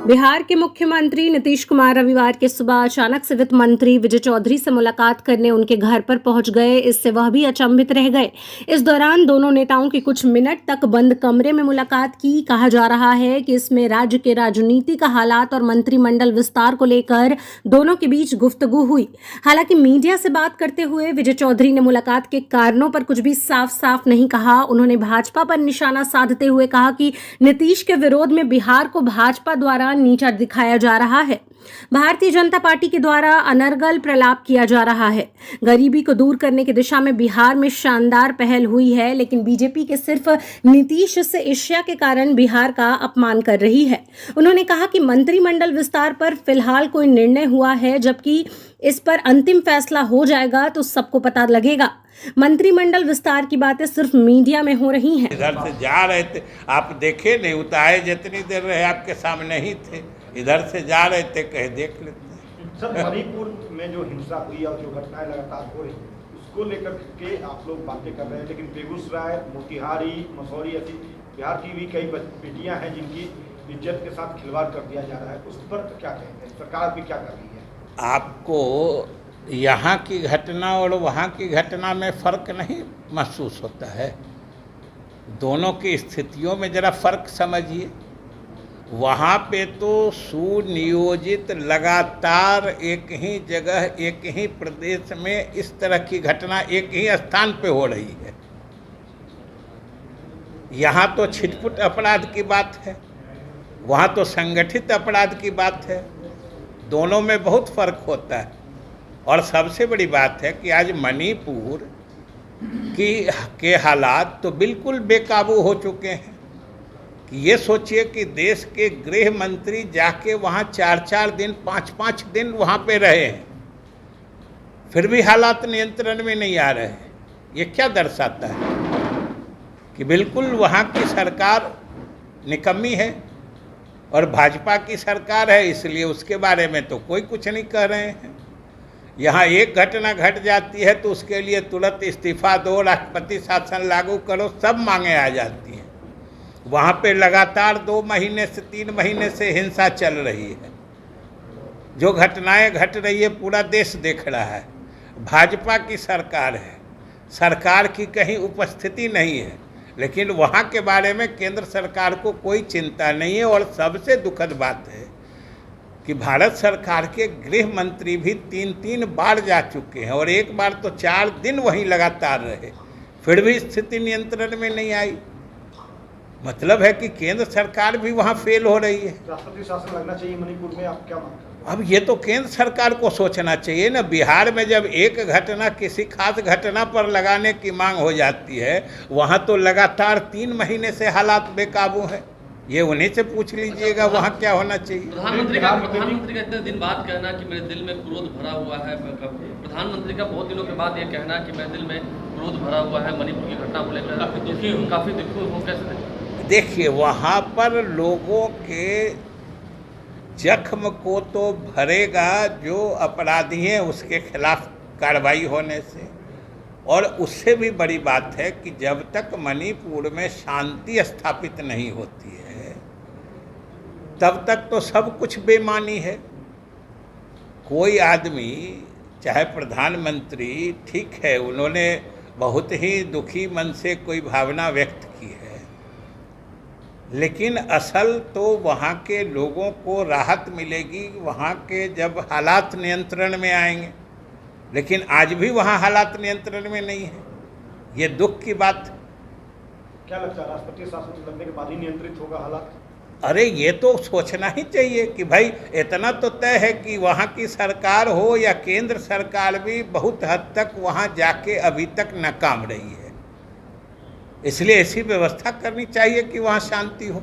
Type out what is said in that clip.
बिहार के मुख्यमंत्री नीतीश कुमार रविवार की सुबह अचानक से वित्त मंत्री विजय चौधरी से मुलाकात करने उनके घर पर पहुंच गए। इससे वह भी अचंभित रह गए। इस दौरान दोनों नेताओं की कुछ मिनट तक बंद कमरे में मुलाकात की। कहा जा रहा है कि इसमें राज्य के राजनीतिक हालात और मंत्रिमंडल विस्तार को लेकर दोनों के बीच गुफ्तगू हुई। हालांकि मीडिया से बात करते हुए विजय चौधरी ने मुलाकात के कारणों पर कुछ भी साफ साफ नहीं कहा। उन्होंने भाजपा पर निशाना साधते हुए कहा कि नीतीश के विरोध में बिहार को भाजपा द्वारा नीचा दिखाया जा रहा है। भारतीय जनता पार्टी के द्वारा अनर्गल प्रलाप किया जा रहा है। गरीबी को दूर करने की दिशा में बिहार में शानदार पहल हुई है, लेकिन बीजेपी के सिर्फ नीतीश से ईर्ष्या के कारण बिहार का अपमान कर रही है। उन्होंने कहा कि मंत्रिमंडल विस्तार पर फिलहाल कोई निर्णय हुआ है, जबकि इस पर अंतिम फैसला हो जाएगा तो सबको पता लगेगा। मंत्रिमंडल विस्तार की बातें सिर्फ मीडिया में हो रही हैं। इधर से जा रहे थे, आप देखे नहीं, उतारे जितनी देर रहे आपके सामने ही थे, इधर से जा रहे थे, कहे देख लेते। सर, मणिपुर में जो हिंसा हुई और जो घटनाएं लगातार हो रही उसको लेकर के आप लोग बातें कर रहे हैं, लेकिन बेगूसराय, मोतिहारी, मसौरी ऐसी बिहार की भी कई बेटियां हैं जिनकी इज्जत के साथ खिलवाड़ कर दिया जा रहा है, उस पर क्या कहेंगे? सरकार भी क्या कर रही है? आपको यहाँ की घटना और वहाँ की घटना में फ़र्क नहीं महसूस होता है? दोनों की स्थितियों में ज़रा फ़र्क समझिए। वहाँ पे तो सुनियोजित लगातार एक ही जगह, एक ही प्रदेश में इस तरह की घटना एक ही स्थान पे हो रही है। यहाँ तो छिटपुट अपराध की बात है, वहाँ तो संगठित अपराध की बात है। दोनों में बहुत फ़र्क होता है। और सबसे बड़ी बात है कि आज मणिपुर के हालात तो बिल्कुल बेकाबू हो चुके हैं। कि ये सोचिए कि देश के गृह मंत्री जाके वहाँ 4-4 दिन, 5-5 दिन वहाँ पे रहे हैं, फिर भी हालात नियंत्रण में नहीं आ रहे हैं। ये क्या दर्शाता है? कि बिल्कुल वहाँ की सरकार निकम्मी है और भाजपा की सरकार है, इसलिए उसके बारे में तो कोई कुछ नहीं कह रहे हैं। यहाँ एक घटना घट जाती है तो उसके लिए तुरंत इस्तीफा दो, राष्ट्रपति शासन लागू करो, सब मांगे आ जाती हैं। वहाँ पे लगातार 2 महीने से 3 महीने से हिंसा चल रही है। जो घटनाएं घट रही है पूरा देश देख रहा है। भाजपा की सरकार है, सरकार की कहीं उपस्थिति नहीं है, लेकिन वहाँ के बारे में केंद्र सरकार को कोई चिंता नहीं है। और सबसे दुखद बात है कि भारत सरकार के गृह मंत्री भी 3-3 बार जा चुके हैं और एक बार तो 4 दिन वहीं लगातार रहे, फिर भी स्थिति नियंत्रण में नहीं आई। मतलब है कि केंद्र सरकार भी वहाँ फेल हो रही है। राष्ट्रपति शासन लगना चाहिए मणिपुर में, आप क्या मानते हैं? अब ये तो केंद्र सरकार को सोचना चाहिए ना। बिहार में जब एक घटना किसी खास घटना पर लगाने की मांग हो जाती है, वहाँ तो लगातार 3 महीने से हालात बेकाबू हैं। ये उन्हीं से पूछ लीजिएगा वहाँ क्या होना चाहिए। प्रधानमंत्री का इतने दिन बाद कहना कि मेरे दिल में क्रोध भरा हुआ है। प्रधानमंत्री का बहुत दिनों के बाद ये कहना कि मेरे दिल में क्रोध भरा हुआ है मणिपुर की घटना को लेकर, काफ़ी दुखी हूँ। कैसे देखिए, वहाँ पर लोगों के जख्म को तो भरेगा जो अपराधी हैं उसके खिलाफ कार्रवाई होने से। और उससे भी बड़ी बात है कि जब तक मणिपुर में शांति स्थापित नहीं होती है तब तक तो सब कुछ बेमानी है। कोई आदमी, चाहे प्रधानमंत्री, ठीक है उन्होंने बहुत ही दुखी मन से कोई भावना व्यक्त की है, लेकिन असल तो वहाँ के लोगों को राहत मिलेगी वहाँ के जब हालात नियंत्रण में आएंगे। लेकिन आज भी वहाँ हालात नियंत्रण में नहीं है। ये दुख की बात। क्या लगता है राष्ट्रपति शासन लगने के बाद ही नियंत्रित होगा हालात? अरे ये तो सोचना ही चाहिए कि भाई इतना तो तय है कि वहाँ की सरकार हो या केंद्र सरकार भी बहुत हद तक वहाँ जाके अभी तक नाकाम रही है। इसलिए ऐसी व्यवस्था करनी चाहिए कि वहाँ शांति हो।